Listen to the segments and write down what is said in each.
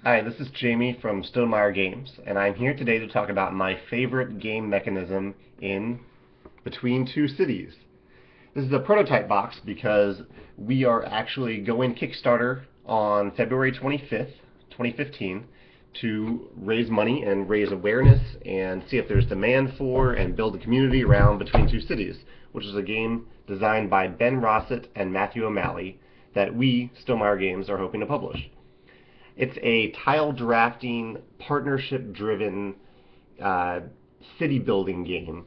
Hi, this is Jamey from Stonemaier Games, and I'm here today to talk about my favorite game mechanism in Between Two Cities. This is a prototype box because we are actually going Kickstarter on February 25th, 2015 to raise money and raise awareness and see if there's demand for and build a community around Between Two Cities, which is a game designed by Ben Rossett and Matthew O'Malley that we, Stonemaier Games, are hoping to publish. It's a tile drafting, partnership-driven city building game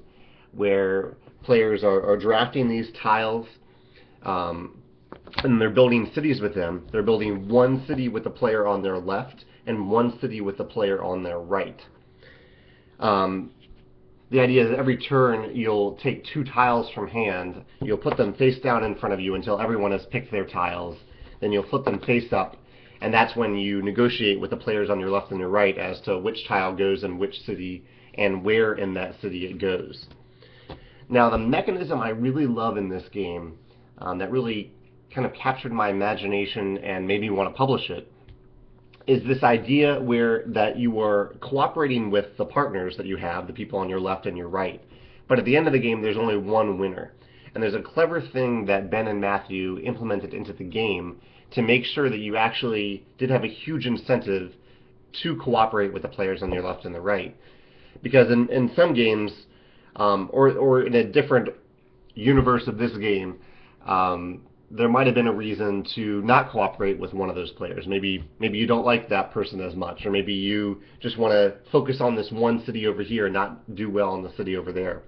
where players are drafting these tiles and they're building cities with them. They're building one city with the player on their left and one city with the player on their right. The idea is every turn you'll take two tiles from hand, you'll put them face down in front of you until everyone has picked their tiles, then you'll flip them face up, and that's when you negotiate with the players on your left and your right as to which tile goes in which city and where in that city it goes. Now, the mechanism I really love in this game that really kind of captured my imagination and made me want to publish it is this idea that you are cooperating with the partners that you have, the people on your left and your right. But at the end of the game, there's only one winner. And there's a clever thing that Ben and Matthew implemented into the game to make sure that you actually did have a huge incentive to cooperate with the players on your left and the right. Because in some games, or in a different universe of this game, there might have been a reason to not cooperate with one of those players. Maybe you don't like that person as much, or maybe you just want to focus on this one city over here and not do well in the city over there.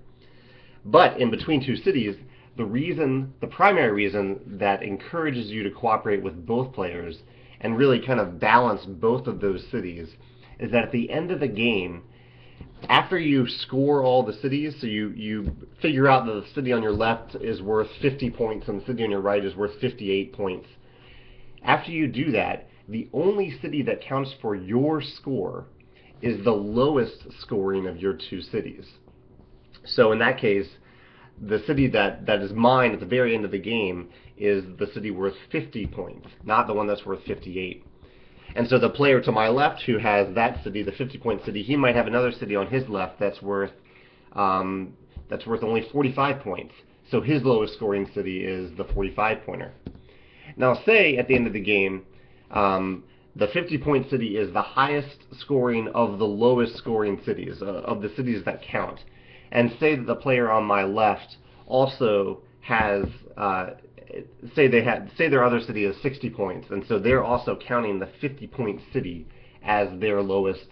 But in Between Two Cities, the primary reason that encourages you to cooperate with both players and really kind of balance both of those cities is that at the end of the game, after you score all the cities, so you figure out that the city on your left is worth 50 points and the city on your right is worth 58 points. After you do that, the only city that counts for your score is the lowest scoring of your two cities. So in that case, the city that is mine at the very end of the game is the city worth 50 points, not the one that's worth 58. And so the player to my left who has that city, the 50-point city, he might have another city on his left that's worth only 45 points. So his lowest scoring city is the 45-pointer. Now say at the end of the game, the 50-point city is the highest scoring of the lowest scoring cities, of the cities that count. And say that the player on my left also has, say their other city is 60 points, and so they're also counting the 50-point city as their lowest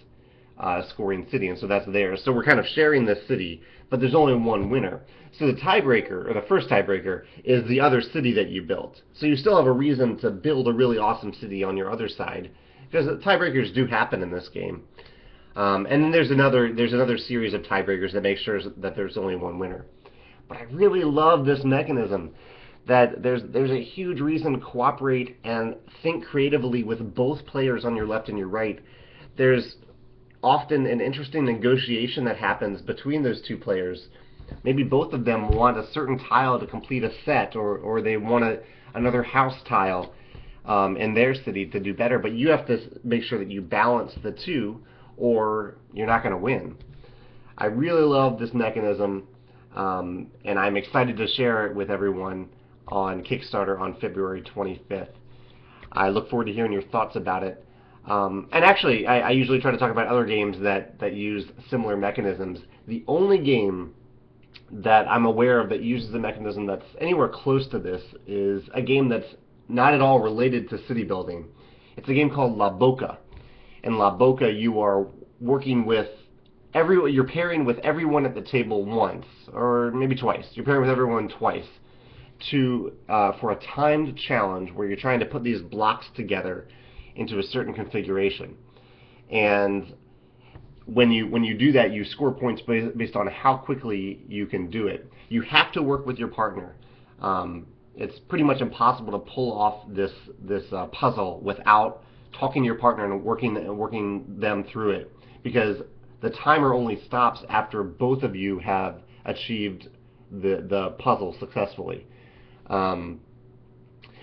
scoring city, and so that's theirs. So we're kind of sharing this city, but there's only one winner. So the tiebreaker, or the first tiebreaker, is the other city that you built. So you still have a reason to build a really awesome city on your other side, because tiebreakers do happen in this game. And then there's another series of tiebreakers that make sure that there's only one winner. But I really love this mechanism that there's a huge reason to cooperate and think creatively with both players on your left and your right. There's often an interesting negotiation that happens between those two players. Maybe both of them want a certain tile to complete a set, or they want another house tile in their city to do better, but you have to make sure that you balance the two, or you're not going to win. I really love this mechanism, and I'm excited to share it with everyone on Kickstarter on February 25th. I look forward to hearing your thoughts about it. And actually, I usually try to talk about other games that use similar mechanisms. The only game that I'm aware of that uses a mechanism that's anywhere close to this is a game that's not at all related to city building. It's a game called La Boca. In La Boca, you are working with you're pairing with everyone at the table once, or maybe twice. You're pairing with everyone twice for a timed challenge where you're trying to put these blocks together into a certain configuration. And when you do that, you score points based on how quickly you can do it. You have to work with your partner. It's pretty much impossible to pull off this puzzle without talking to your partner and working them through it, because the timer only stops after both of you have achieved the puzzle successfully.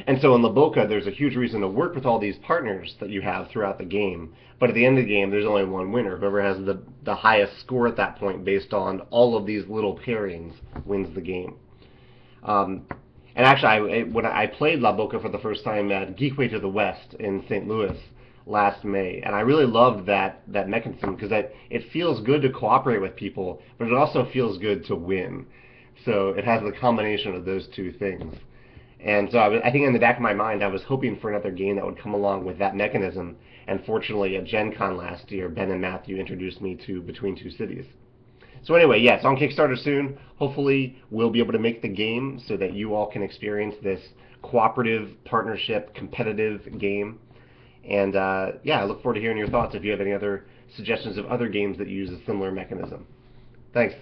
And so in La Boca, there's a huge reason to work with all these partners that you have throughout the game. But at the end of the game, there's only one winner. Whoever has the highest score at that point based on all of these little pairings wins the game. And actually, when I played La Boca for the first time at Geekway to the West in St. Louis last May, and I really loved that mechanism because it feels good to cooperate with people, but it also feels good to win. So it has the combination of those two things. And so I think in the back of my mind, I was hoping for another game that would come along with that mechanism. And fortunately, at Gen Con last year, Ben and Matthew introduced me to Between Two Cities. So anyway, yeah, it's on Kickstarter soon. Hopefully, we'll be able to make the game so that you all can experience this cooperative, partnership, competitive game. And yeah, I look forward to hearing your thoughts if you have any other suggestions of other games that use a similar mechanism. Thanks.